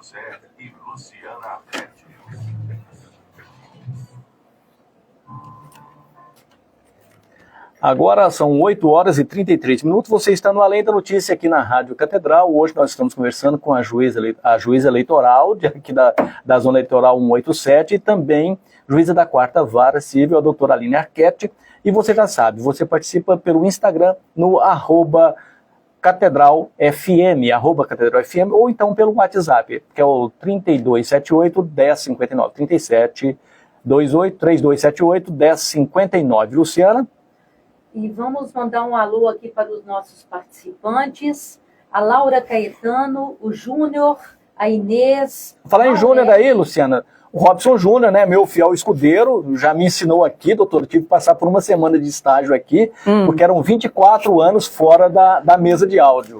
José e Luciana Arquette. Agora são 8 horas e 33 minutos. Você está no Além da Notícia aqui na Rádio Catedral. Hoje nós estamos conversando com a juíza eleitoral aqui da Zona Eleitoral 187 e também juíza da 4ª Vara Civil, a doutora Aline Arquette. E você já sabe, você participa pelo Instagram no @CatedralFM, @CatedralFM, ou então pelo WhatsApp, que é o 3278-1059, 3278-1059. Luciana? E vamos mandar um alô aqui para os nossos participantes, a Laura Caetano, o Júnior, a Inês. Falar em Júnior aí, Luciana, o Robson Júnior, né, meu fiel escudeiro, já me ensinou aqui, doutor, eu tive que passar por uma semana de estágio aqui, porque eram 24 anos fora da mesa de áudio.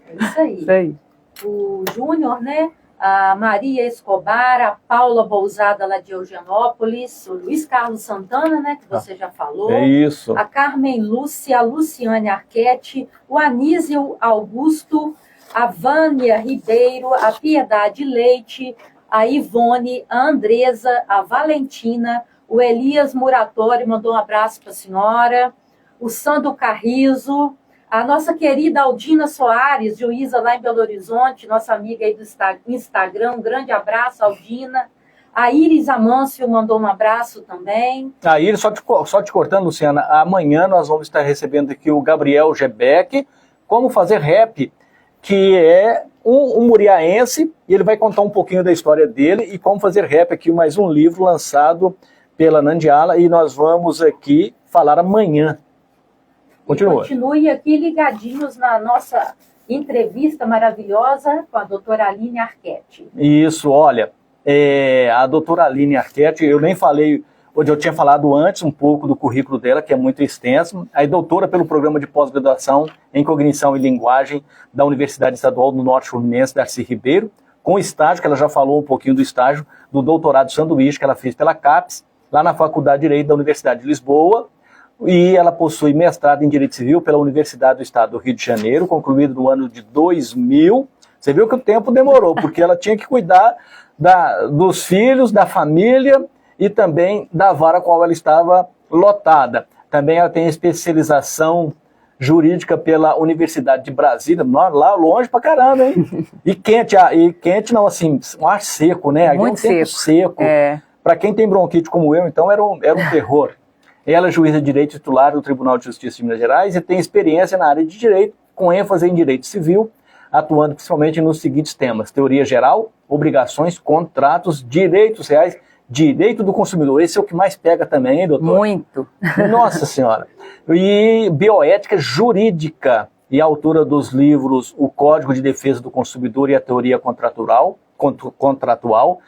É isso aí. Isso aí. O Júnior, né? A Maria Escobar, a Paula Bousada lá de Eugenópolis, o Luiz Carlos Santana, né, que você já falou. É isso. A Carmen Lúcia, a Luciane Arquette, o Anísio Augusto, a Vânia Ribeiro, a Piedade Leite, a Ivone, a Andresa, a Valentina, o Elias Muratori, mandou um abraço para a senhora, o Sandro Carrizo, a nossa querida Aldina Soares, juíza lá em Belo Horizonte, nossa amiga aí do Instagram, um grande abraço, Aldina. A Iris Amâncio mandou um abraço também. A Iris, só te cortando, Luciana, amanhã nós vamos estar recebendo aqui o Gabriel Gebeck, como fazer rap, que é um muriaense, e ele vai contar um pouquinho da história dele e como fazer rap aqui, mais um livro lançado pela Nandiala, e nós vamos aqui falar amanhã. Continua. Continue aqui ligadinhos na nossa entrevista maravilhosa com a doutora Aline Arquette. Isso, olha, a doutora Aline Arquette, eu nem falei, hoje eu tinha falado antes um pouco do currículo dela, que é muito extenso. É doutora pelo programa de pós-graduação em Cognição e Linguagem da Universidade Estadual do Norte Fluminense, Darcy Ribeiro, com estágio, que ela já falou um pouquinho do estágio, do doutorado sanduíche que ela fez pela CAPES, lá na Faculdade de Direito da Universidade de Lisboa. E ela possui mestrado em Direito Civil pela Universidade do Estado do Rio de Janeiro, concluído no ano de 2000. Você viu que o tempo demorou, porque ela tinha que cuidar dos filhos, da família e também da vara com a qual ela estava lotada. Também ela tem especialização jurídica pela Universidade de Brasília, lá longe pra caramba, hein? E quente não, assim, um ar seco, né? Muito seco. Para quem tem bronquite como eu, então era um terror. Ela é juíza de direito titular do Tribunal de Justiça de Minas Gerais e tem experiência na área de direito, com ênfase em direito civil, atuando principalmente nos seguintes temas: teoria geral, obrigações, contratos, direitos reais, direito do consumidor. Esse é o que mais pega também, hein, doutor? Muito. Nossa Senhora. E bioética jurídica, e autora dos livros O Código de Defesa do Consumidor e a Teoria Contratual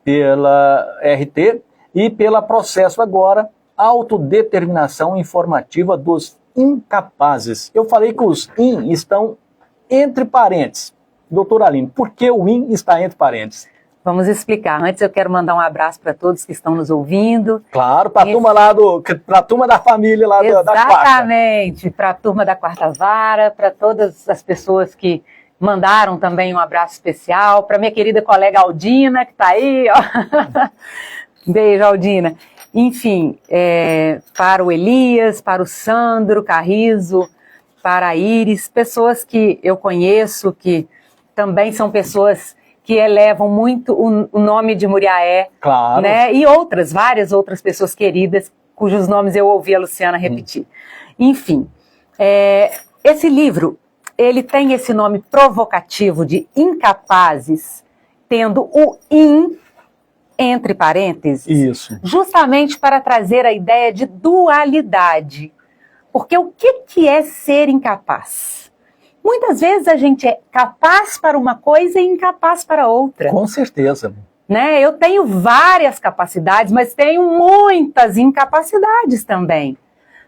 pela RT e pela Processo Agora, Autodeterminação Informativa dos Incapazes. Eu falei que os IN estão entre parênteses. Doutora Aline, por que o IN está entre parênteses? Vamos explicar. Antes eu quero mandar um abraço para todos que estão nos ouvindo. Claro, para a turma pra turma da família lá da quarta. Exatamente, para a turma da 4ª Vara, para todas as pessoas que mandaram também um abraço especial, para minha querida colega Aldina, que está aí. Ó. Beijo, Aldina. Enfim, para o Elias, para o Sandro Carrizo, para a Iris, pessoas que eu conheço, que também são pessoas que elevam muito o nome de Muriaé, claro, né? E várias outras pessoas queridas, cujos nomes eu ouvi a Luciana repetir. Enfim, esse livro, ele tem esse nome provocativo de Incapazes, tendo o IN entre parênteses, isso, justamente para trazer a ideia de dualidade. Porque o que é ser incapaz? Muitas vezes a gente é capaz para uma coisa e incapaz para outra. Com certeza. Né? Eu tenho várias capacidades, mas tenho muitas incapacidades também.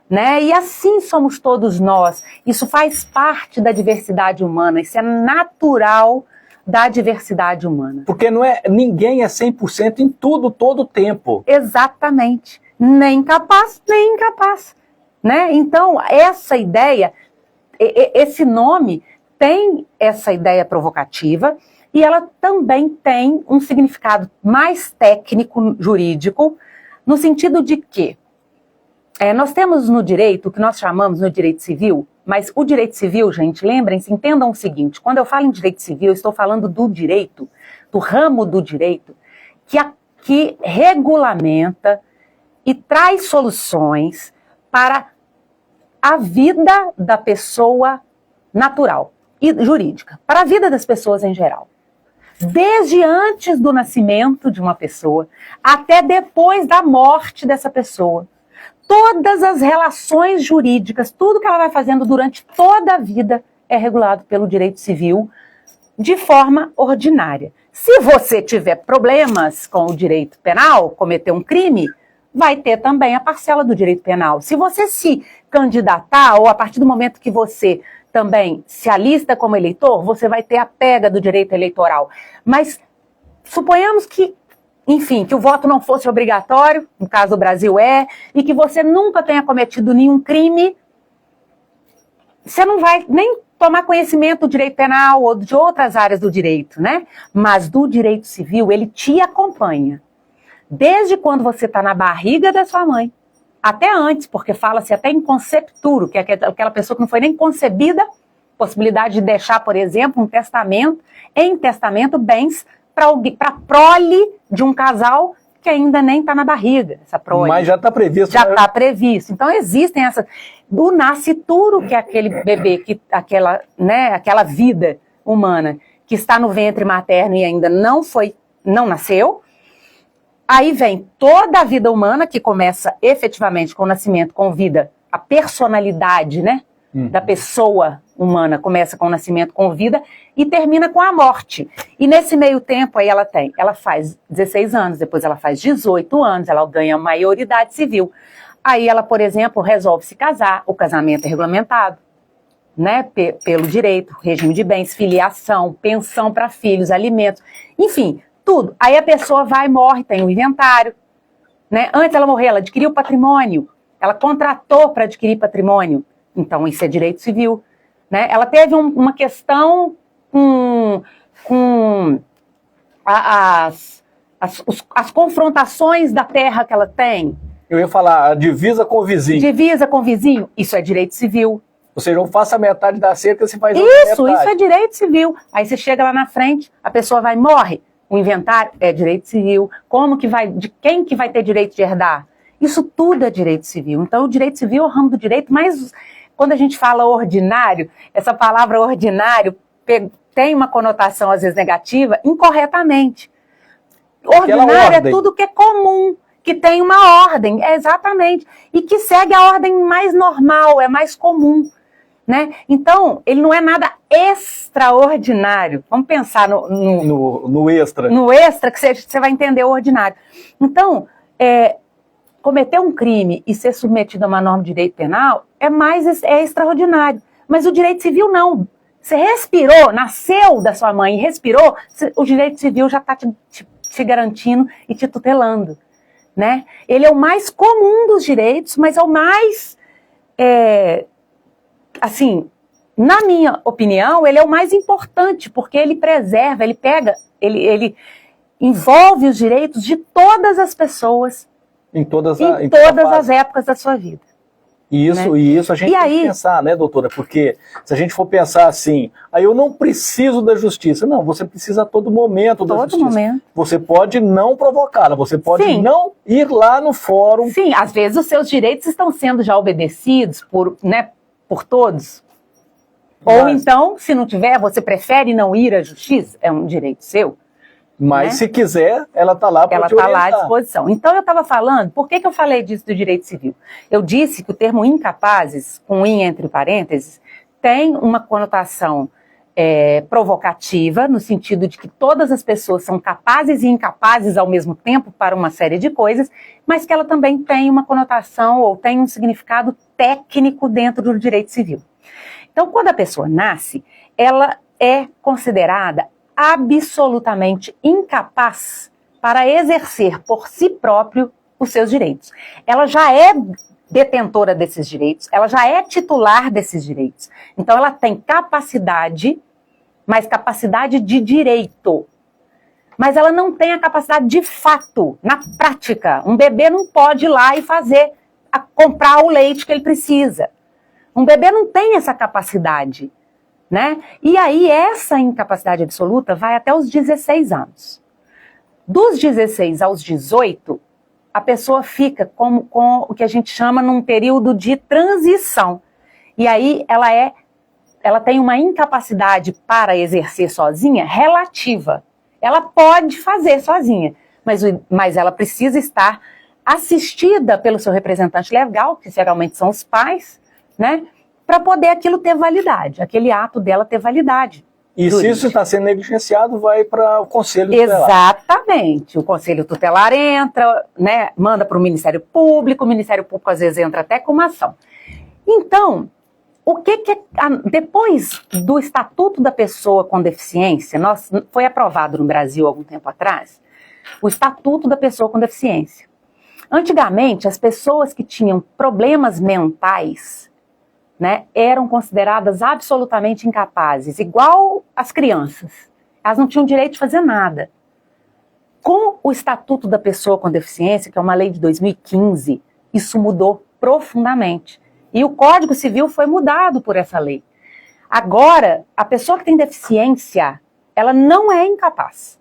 Né? E assim somos todos nós. Isso faz parte da diversidade humana, isso é natural da diversidade humana. Porque ninguém é 100% em tudo, todo o tempo. Exatamente. Nem capaz, nem incapaz. Né? Então, essa ideia, esse nome tem essa ideia provocativa e ela também tem um significado mais técnico, jurídico, no sentido de que nós temos no direito, o que nós chamamos no direito civil, mas o direito civil, gente, lembrem-se, entendam o seguinte, quando eu falo em direito civil, eu estou falando do direito, do ramo do direito, que regulamenta e traz soluções para a vida da pessoa natural e jurídica, para a vida das pessoas em geral. Desde antes do nascimento de uma pessoa até depois da morte dessa pessoa. Todas as relações jurídicas, tudo que ela vai fazendo durante toda a vida é regulado pelo direito civil de forma ordinária. Se você tiver problemas com o direito penal, cometer um crime, vai ter também a parcela do direito penal. Se você se candidatar, ou a partir do momento que você também se alista como eleitor, você vai ter a pega do direito eleitoral. Mas suponhamos que, enfim, que o voto não fosse obrigatório, no caso do Brasil e que você nunca tenha cometido nenhum crime, você não vai nem tomar conhecimento do direito penal ou de outras áreas do direito, né? Mas do direito civil, ele te acompanha. Desde quando você está na barriga da sua mãe, até antes, porque fala-se até em concepturo, que é aquela pessoa que não foi nem concebida, possibilidade de deixar, por exemplo, em testamento, bens para a prole de um casal que ainda nem está na barriga, essa prole. Mas já está previsto. Já está previsto. Então existem essas... Do nascituro, que é aquele bebê, aquela vida humana que está no ventre materno e ainda não nasceu. Aí vem toda a vida humana, que começa efetivamente com o nascimento, com vida, a personalidade, né, da pessoa humana começa com o nascimento, com vida, e termina com a morte. E nesse meio tempo aí ela faz 16 anos, depois ela faz 18 anos, ela ganha maioridade civil. Aí ela, por exemplo, resolve se casar, o casamento é regulamentado, né, pelo direito, regime de bens, filiação, pensão para filhos, alimentos, enfim, tudo. Aí a pessoa vai e morre, tem um inventário, né? Antes ela morrer, ela adquiriu patrimônio, ela contratou para adquirir patrimônio, então isso é direito civil, né? Ela teve uma questão com as confrontações da terra que ela tem. Eu ia falar, a divisa com o vizinho. Divisa com o vizinho, isso é direito civil. Ou seja, eu faço a metade da cerca, você faz Isso outra metade. é direito civil. Aí você chega lá na frente, a pessoa vai e morre. O inventário é direito civil. De quem que vai ter direito de herdar? Isso tudo é direito civil. Então, o direito civil é o ramo do direito, mas quando a gente fala ordinário, essa palavra ordinário tem uma conotação, às vezes, negativa, incorretamente. Ordinário é tudo que é comum, que tem uma ordem, exatamente, e que segue a ordem mais normal, é mais comum. Né? Então, ele não é nada extraordinário. Vamos pensar no extra. No extra, que você vai entender o ordinário. Então, cometer um crime e ser submetido a uma norma de direito penal é extraordinário. Mas o direito civil não. Você respirou, nasceu da sua mãe e respirou, o direito civil já está te garantindo e te tutelando. Né? Ele é o mais comum dos direitos, mas é o mais... assim, na minha opinião, ele é o mais importante, porque ele preserva, ele envolve os direitos de todas as pessoas em todas as épocas da sua vida. E isso a gente tem que pensar, né, doutora? Porque se a gente for pensar assim, aí eu não preciso da justiça. Não, você precisa a todo momento da justiça. Momento. Você pode não provocá-la, você pode não ir lá no fórum. Sim, às vezes os seus direitos estão sendo já obedecidos por todos. Ou então, se não tiver, você prefere não ir à justiça, é um direito seu. Mas se quiser, ela está lá para te orientar. Ela está lá à disposição. Então eu estava falando, por que eu falei disso do direito civil? Eu disse que o termo incapazes, com in entre parênteses, tem uma conotação provocativa, no sentido de que todas as pessoas são capazes e incapazes ao mesmo tempo para uma série de coisas, mas que ela também tem uma conotação ou tem um significado técnico dentro do direito civil. Então, quando a pessoa nasce, ela é considerada absolutamente incapaz para exercer por si próprio os seus direitos. Ela já é detentora desses direitos, ela já é titular desses direitos. Então, ela tem capacidade, mas capacidade de direito. Mas ela não tem a capacidade de fato, na prática. Um bebê não pode ir lá e comprar o leite que ele precisa. Um bebê não tem essa capacidade, né? E aí essa incapacidade absoluta vai até os 16 anos. Dos 16 aos 18, a pessoa fica com o que a gente chama num período de transição. E aí ela tem uma incapacidade para exercer sozinha relativa. Ela pode fazer sozinha, mas ela precisa estar assistida pelo seu representante legal, que geralmente são os pais, né? Para poder aquilo ter validade, aquele ato dela ter validade. E se isso está sendo negligenciado, vai para o Conselho Tutelar. Exatamente. O Conselho Tutelar entra, né, manda para o Ministério Público às vezes entra até com uma ação. Então, depois do Estatuto da Pessoa com Deficiência, foi aprovado no Brasil há algum tempo atrás, o Estatuto da Pessoa com Deficiência. Antigamente, as pessoas que tinham problemas mentais, né, eram consideradas absolutamente incapazes, igual as crianças. Elas não tinham direito de fazer nada. Com o Estatuto da Pessoa com Deficiência, que é uma lei de 2015, isso mudou profundamente. E o Código Civil foi mudado por essa lei. Agora, a pessoa que tem deficiência, ela não é incapaz.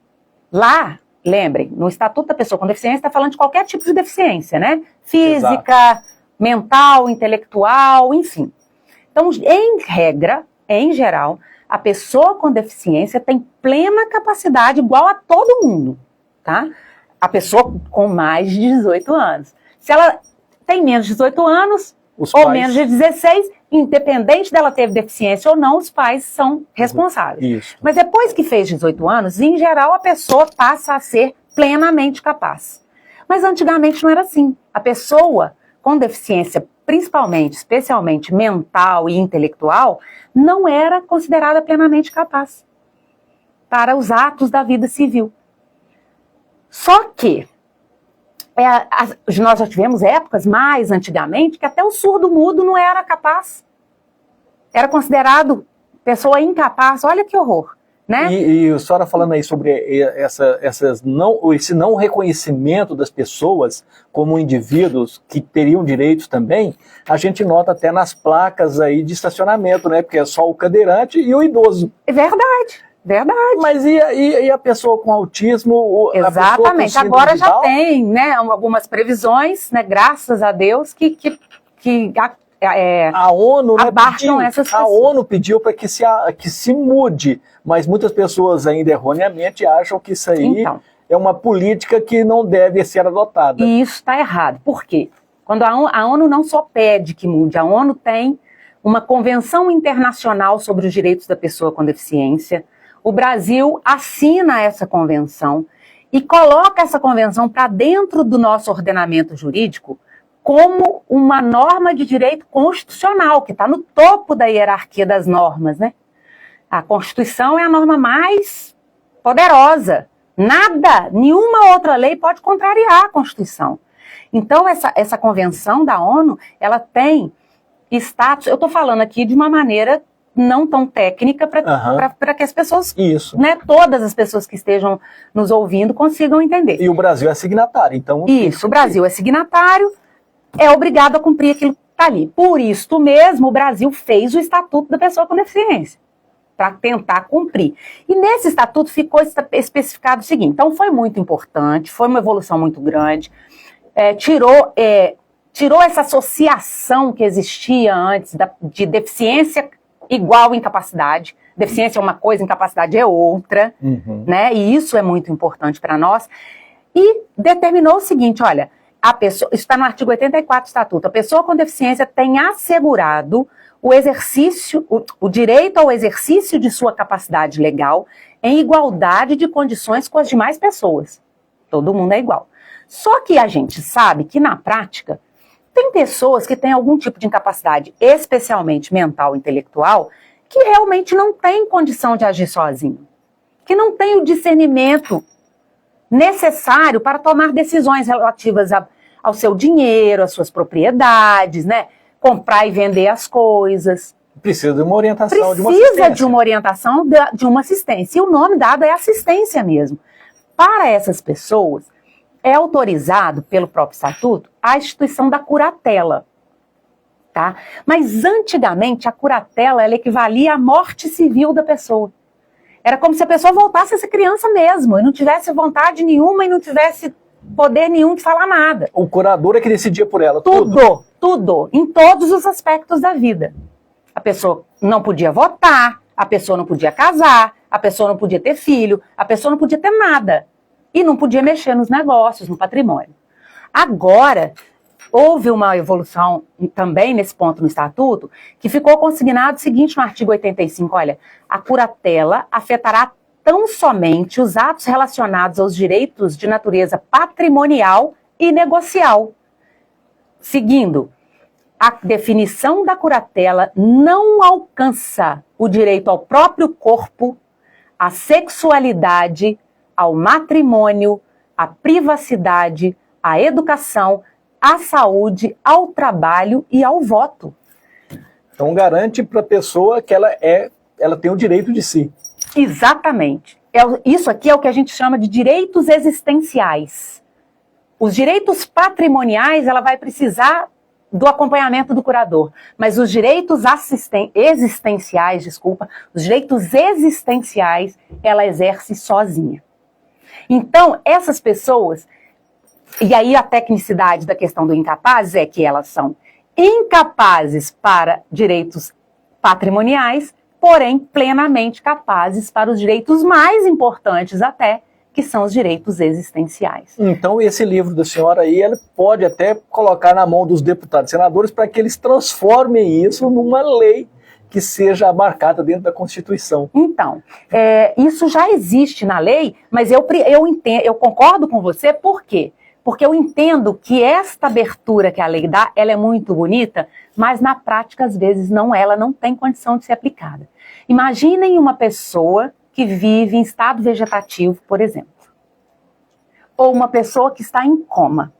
Lá, lembrem, no Estatuto da Pessoa com Deficiência está falando de qualquer tipo de deficiência, né? Física, exato, mental, intelectual, enfim. Então, em regra, em geral, a pessoa com deficiência tem plena capacidade igual a todo mundo, tá? A pessoa com mais de 18 anos. Se ela tem menos de 18 anos, ou menos de 16, independente dela ter deficiência ou não, os pais são responsáveis. Isso. Mas depois que fez 18 anos, em geral, a pessoa passa a ser plenamente capaz. Mas antigamente não era assim. A pessoa com deficiência, especialmente mental e intelectual, não era considerada plenamente capaz para os atos da vida civil. Só que nós já tivemos épocas mais antigamente que até o surdo-mudo não era capaz. Era considerado pessoa incapaz. Olha que horror, né? E a senhora falando aí sobre esse não reconhecimento das pessoas como indivíduos que teriam direitos também, a gente nota até nas placas aí de estacionamento, né? Porque é só o cadeirante e o idoso. É verdade. Verdade. Mas e a pessoa com autismo? Exatamente. Agora já tem, né, algumas previsões, né, graças a Deus, que a ONU, né, abarcam essas pessoas. A ONU pediu para que se mude, mas muitas pessoas ainda erroneamente acham que isso aí é uma política que não deve ser adotada. E isso está errado. Por quê? Quando a ONU não só pede que mude, a ONU tem uma Convenção Internacional sobre os Direitos da Pessoa com Deficiência. O Brasil assina essa convenção e coloca essa convenção para dentro do nosso ordenamento jurídico como uma norma de direito constitucional, que está no topo da hierarquia das normas, né? A Constituição é a norma mais poderosa. Nenhuma outra lei pode contrariar a Constituição. Então, essa convenção da ONU, ela tem status, eu estou falando aqui de uma maneira não tão técnica para que as pessoas, né, todas as pessoas que estejam nos ouvindo consigam entender. E o Brasil é signatário, então... Isso, o Brasil é signatário, é obrigado a cumprir aquilo que está ali. Por isso mesmo, o Brasil fez o Estatuto da Pessoa com Deficiência, para tentar cumprir. E nesse estatuto ficou especificado o seguinte, então foi muito importante, foi uma evolução muito grande, tirou essa associação que existia antes de deficiência igual incapacidade. Deficiência é uma coisa, incapacidade é outra, né? E isso é muito importante para nós. E determinou o seguinte, olha, a pessoa, isso está no artigo 84 do Estatuto, a pessoa com deficiência tem assegurado o direito ao exercício de sua capacidade legal em igualdade de condições com as demais pessoas. Todo mundo é igual. Só que a gente sabe que, na prática, tem pessoas que têm algum tipo de incapacidade, especialmente mental, intelectual, que realmente não tem condição de agir sozinho, que não tem o discernimento necessário para tomar decisões relativas ao seu dinheiro, às suas propriedades, né? Comprar e vender as coisas. Precisa de uma orientação, de uma Precisa assistência. de uma orientação, de uma assistência. E o nome dado é assistência mesmo. Para essas pessoas, é autorizado pelo próprio estatuto a instituição da curatela. Tá? Mas antigamente a curatela ela equivalia à morte civil da pessoa. Era como se a pessoa voltasse a ser criança mesmo, e não tivesse vontade nenhuma, e não tivesse poder nenhum de falar nada. O curador é que decidia por ela. Tudo, em todos os aspectos da vida. A pessoa não podia votar, a pessoa não podia casar, a pessoa não podia ter filho, a pessoa não podia ter nada. E não podia mexer nos negócios, no patrimônio. Agora, houve uma evolução também nesse ponto no Estatuto, que ficou consignado o seguinte no artigo 85, olha, a curatela afetará tão somente os atos relacionados aos direitos de natureza patrimonial e negocial. Seguindo, a definição da curatela não alcança o direito ao próprio corpo, à sexualidade, ao matrimônio, à privacidade, à educação, à saúde, ao trabalho e ao voto. Então garante para a pessoa que ela tem o direito de si. Exatamente. Isso aqui é o que a gente chama de direitos existenciais. Os direitos patrimoniais, ela vai precisar do acompanhamento do curador, mas os direitos existenciais, os direitos existenciais, ela exerce sozinha. Então, essas pessoas, e aí a tecnicidade da questão do incapaz é que elas são incapazes para direitos patrimoniais, porém plenamente capazes para os direitos mais importantes até, que são os direitos existenciais. Então esse livro da senhora aí, ela pode até colocar na mão dos deputados e senadores para que eles transformem isso numa lei que seja marcada dentro da Constituição. Então, isso já existe na lei, mas eu concordo com você, por quê? Porque eu entendo que esta abertura que a lei dá, ela é muito bonita, mas na prática, às vezes, ela não tem condição de ser aplicada. Imaginem uma pessoa que vive em estado vegetativo, por exemplo. Ou uma pessoa que está em coma.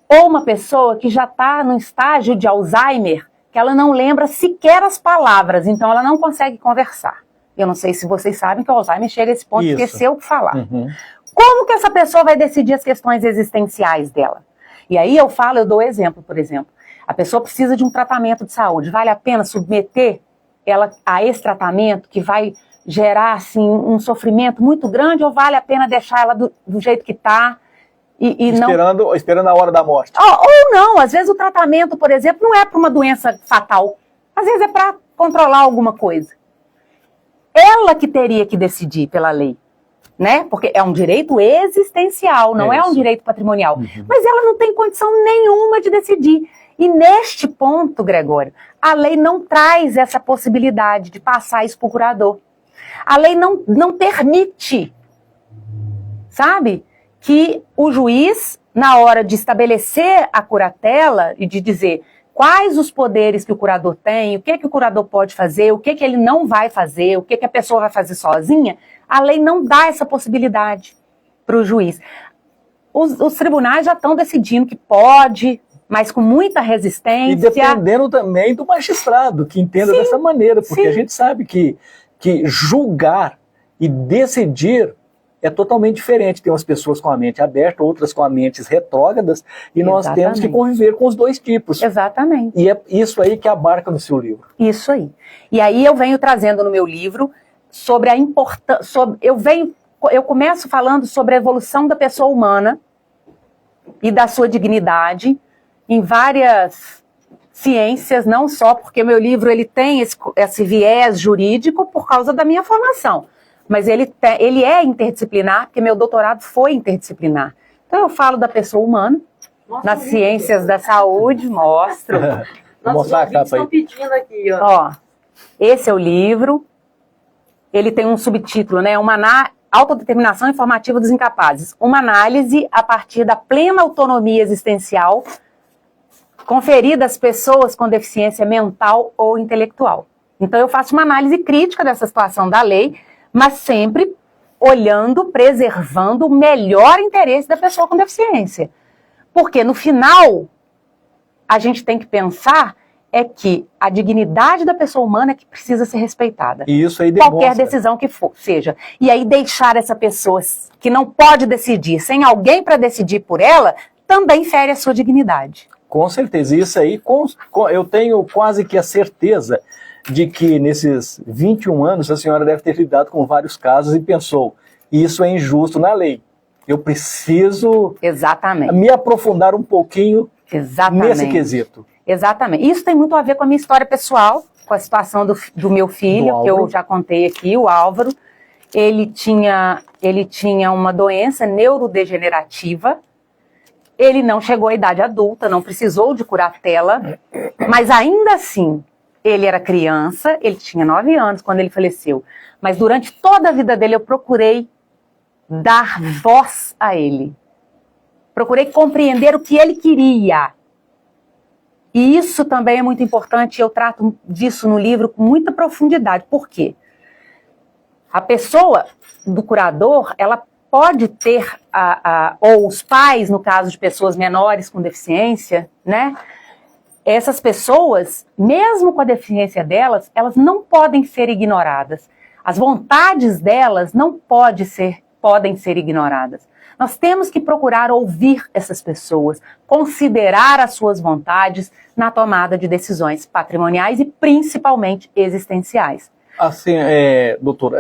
Ou uma pessoa que já está no estágio de Alzheimer, que ela não lembra sequer as palavras, então ela não consegue conversar. Eu não sei se vocês sabem que o Alzheimer chega a esse ponto de esquecer o que falar. Uhum. Como que essa pessoa vai decidir as questões existenciais dela? E aí eu dou exemplo, por exemplo. A pessoa precisa de um tratamento de saúde. Vale a pena submeter ela a esse tratamento que vai gerar assim, um sofrimento muito grande, ou vale a pena deixar ela do jeito que está esperando a hora da morte? Ou não, às vezes o tratamento, por exemplo, não é para uma doença fatal. Às vezes é para controlar alguma coisa. Ela que teria que decidir pela lei. Né? Porque é um direito existencial, não é um direito patrimonial. Uhum. Mas ela não tem condição nenhuma de decidir. E neste ponto, Gregório, a lei não traz essa possibilidade de passar isso para o curador. A lei não permite, sabe, que o juiz, na hora de estabelecer a curatela e de dizer quais os poderes que o curador tem, o que o curador pode fazer, o que ele não vai fazer, o que a pessoa vai fazer sozinha, a lei não dá essa possibilidade para o juiz. Os tribunais já estão decidindo que pode, mas com muita resistência. E dependendo também do magistrado, que entenda dessa maneira, porque a gente sabe que julgar e decidir é totalmente diferente. Tem umas pessoas com a mente aberta, outras com a mente retrógradas, e nós temos que conviver com os dois tipos. Exatamente. E é isso aí que abarca no seu livro. Isso aí. E aí eu venho trazendo no meu livro sobre a importância, eu começo falando sobre a evolução da pessoa humana e da sua dignidade em várias ciências, não só porque meu livro ele tem esse viés jurídico por causa da minha formação, mas ele é interdisciplinar, porque meu doutorado foi interdisciplinar. Então eu falo da pessoa humana, nas ciências da saúde, mostro. Nossos ouvintes estão pedindo aqui, ó. Esse é o livro. Ele tem um subtítulo, né? Autodeterminação informativa dos incapazes. Uma análise a partir da plena autonomia existencial conferida às pessoas com deficiência mental ou intelectual. Então eu faço uma análise crítica dessa situação da lei, mas sempre olhando, preservando o melhor interesse da pessoa com deficiência. Porque no final, a gente tem que pensar é que a dignidade da pessoa humana é que precisa ser respeitada. E isso aí demonstra. Qualquer decisão que for, seja. E aí deixar essa pessoa que não pode decidir, sem alguém para decidir por ela, também fere a sua dignidade. Com certeza. Isso aí, eu tenho quase que a certeza de que nesses 21 anos a senhora deve ter lidado com vários casos e pensou, isso é injusto na lei. Eu preciso Exatamente. me aprofundar um pouquinho nesse quesito. Exatamente. Isso tem muito a ver com a minha história pessoal, com a situação do meu filho, que eu já contei aqui, o Álvaro. Ele tinha uma doença neurodegenerativa. Ele não chegou à idade adulta, não precisou de curatela, mas ainda assim, ele era criança, ele tinha 9 anos quando ele faleceu. Mas durante toda a vida dele eu procurei dar voz a ele. Procurei compreender o que ele queria. E isso também é muito importante, eu trato disso no livro com muita profundidade. Por quê? A pessoa do curador, ela pode ter, ou os pais, no caso de pessoas menores com deficiência, né? Essas pessoas, mesmo com a deficiência delas, elas não podem ser ignoradas. As vontades delas não podem ser ignoradas. Nós temos que procurar ouvir essas pessoas, considerar as suas vontades na tomada de decisões patrimoniais e principalmente existenciais. Assim, doutor,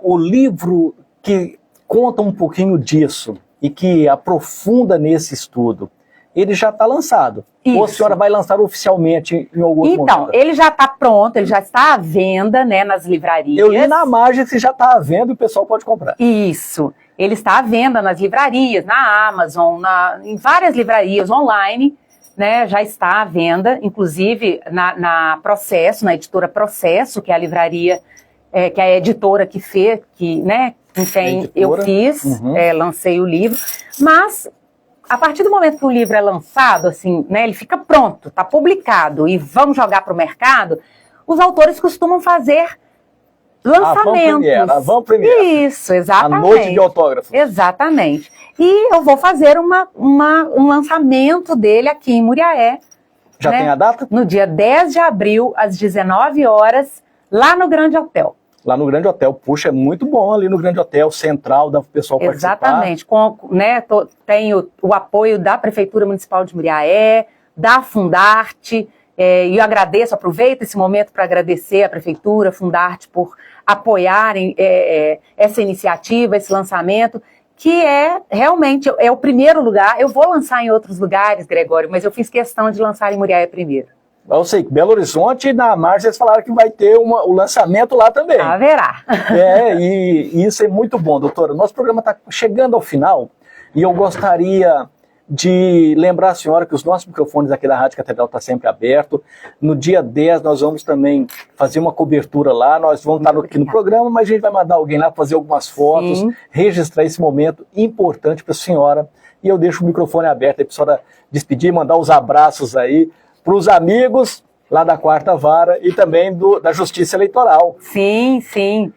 o livro que conta um pouquinho disso e que aprofunda nesse estudo, ele já está lançado. Isso. Ou a senhora vai lançar oficialmente em algum momento? Então, ele já está pronto, ele já está à venda, né, nas livrarias. Eu li na margem que já está à venda e o pessoal pode comprar. Isso. Ele está à venda nas livrarias, na Amazon, em várias livrarias online, né, já está à venda, inclusive na Processo, na editora Processo, que é a livraria, que é a editora que fez, né, com quem eu fiz, lancei o livro. Mas, a partir do momento que o livro é lançado, assim, né, ele fica pronto, está publicado e vamos jogar para o mercado, os autores costumam fazer lançamentos. Vamos premiere. Isso, exatamente. A noite de autógrafo. Exatamente. E eu vou fazer um lançamento dele aqui em Muriaé. Já tem a data? No dia 10 de abril, às 19 horas, lá no Grande Hotel. Lá no Grande Hotel. Puxa, é muito bom ali no Grande Hotel, central, dá para o pessoal participar. Exatamente. Tenho o apoio da Prefeitura Municipal de Muriaé, da Fundarte, e eu aproveito esse momento para agradecer a Prefeitura, a Fundarte, por apoiarem essa iniciativa, esse lançamento, que realmente é o primeiro lugar. Eu vou lançar em outros lugares, Gregório, mas eu fiz questão de lançar em Muriaé primeiro. Eu sei que Belo Horizonte, na margem, eles falaram que vai ter o lançamento lá também. Haverá. E isso é muito bom, doutora. Nosso programa está chegando ao final e eu gostaria de lembrar a senhora que os nossos microfones aqui da Rádio Catedral estão sempre abertos. No dia 10 nós vamos também fazer uma cobertura lá, nós vamos estar aqui no programa, mas a gente vai mandar alguém lá fazer algumas fotos, registrar esse momento importante para a senhora. E eu deixo o microfone aberto aí para a senhora despedir, mandar os abraços aí para os amigos lá da Quarta Vara e também da Justiça Eleitoral. Sim, sim.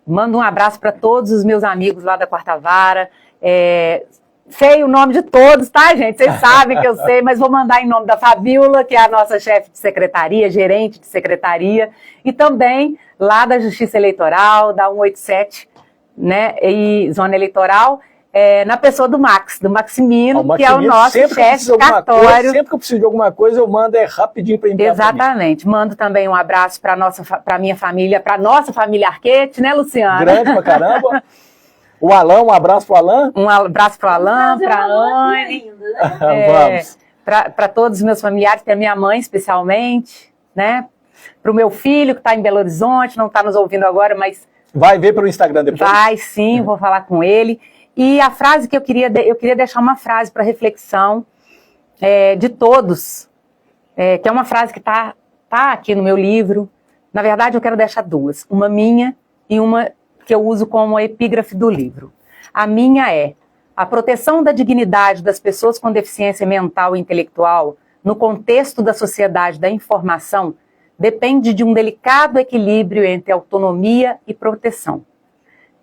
Mando um abraço para todos os meus amigos lá da Quarta Vara. Sei o nome de todos, tá, gente? Vocês sabem que eu sei, mas vou mandar em nome da Fabiola, que é a nossa chefe de secretaria, gerente de secretaria, e também lá da Justiça Eleitoral, da 187, né, e Zona Eleitoral, na pessoa do Maximino, que é o nosso chefe de cartório. Sempre que eu preciso de alguma coisa, eu mando rapidinho para enviar. Exatamente. Mando também um abraço para a minha família, para a nossa família Arquete, né, Luciana? Grande pra caramba. O Alain, um abraço para o Alain. Um abraço para o Alain, para a Anne. Vamos. Para todos os meus familiares, para minha mãe especialmente, né? Para o meu filho que está em Belo Horizonte, não está nos ouvindo agora, mas... Vai ver pelo Instagram depois? Vai, sim, vou falar com ele. E a frase que eu queria deixar uma frase para reflexão de todos, que é uma frase que tá aqui no meu livro. Na verdade, eu quero deixar duas. Uma minha e uma que eu uso como epígrafe do livro. A minha é: a proteção da dignidade das pessoas com deficiência mental e intelectual no contexto da sociedade da informação depende de um delicado equilíbrio entre autonomia e proteção.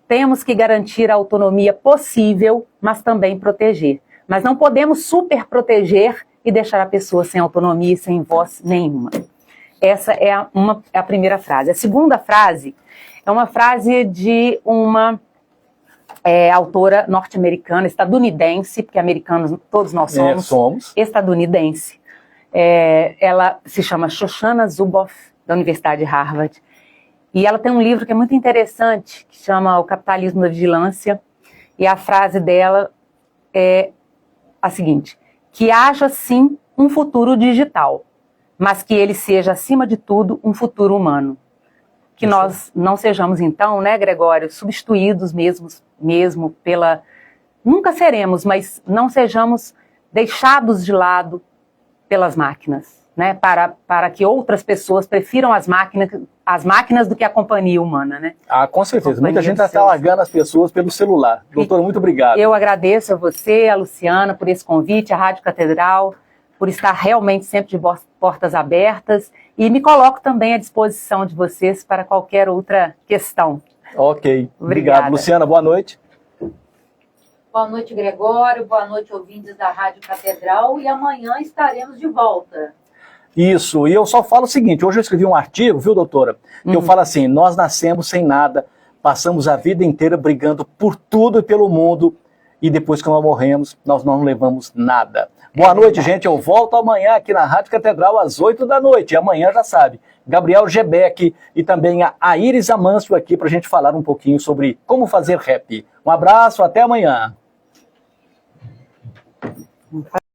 Temos que garantir a autonomia possível, mas também proteger. Mas não podemos superproteger e deixar a pessoa sem autonomia e sem voz nenhuma. Essa é a primeira frase. A segunda frase é uma frase de uma autora norte-americana, estadunidense, porque americanos todos nós somos. Estadunidense. Ela se chama Shoshana Zuboff, da Universidade de Harvard. E ela tem um livro que é muito interessante, que chama O Capitalismo da Vigilância. E a frase dela é a seguinte: que haja sim um futuro digital, mas que ele seja, acima de tudo, um futuro humano. Que nós não sejamos, então, né, Gregório, substituídos mesmo pela... Nunca seremos, mas não sejamos deixados de lado pelas máquinas, né, para que outras pessoas prefiram as máquinas do que a companhia humana, né? Ah, com certeza. Muita gente está largando as pessoas pelo celular. Doutora, muito obrigado. Eu agradeço a você, a Luciana, por esse convite, a Rádio Catedral, por estar realmente sempre de portas abertas, e me coloco também à disposição de vocês para qualquer outra questão. Ok. Obrigado. Luciana, boa noite. Boa noite, Gregório. Boa noite, ouvintes da Rádio Catedral. E amanhã estaremos de volta. Isso. E eu só falo o seguinte, hoje eu escrevi um artigo, viu, doutora? Que eu falo assim, nós nascemos sem nada, passamos a vida inteira brigando por tudo e pelo mundo, e depois que nós morremos, nós não levamos nada. Boa noite, gente. Eu volto amanhã aqui na Rádio Catedral às 8 da noite. E amanhã, já sabe, Gabriel Gebeck e também a Iris Amâncio aqui para a gente falar um pouquinho sobre como fazer rap. Um abraço, até amanhã.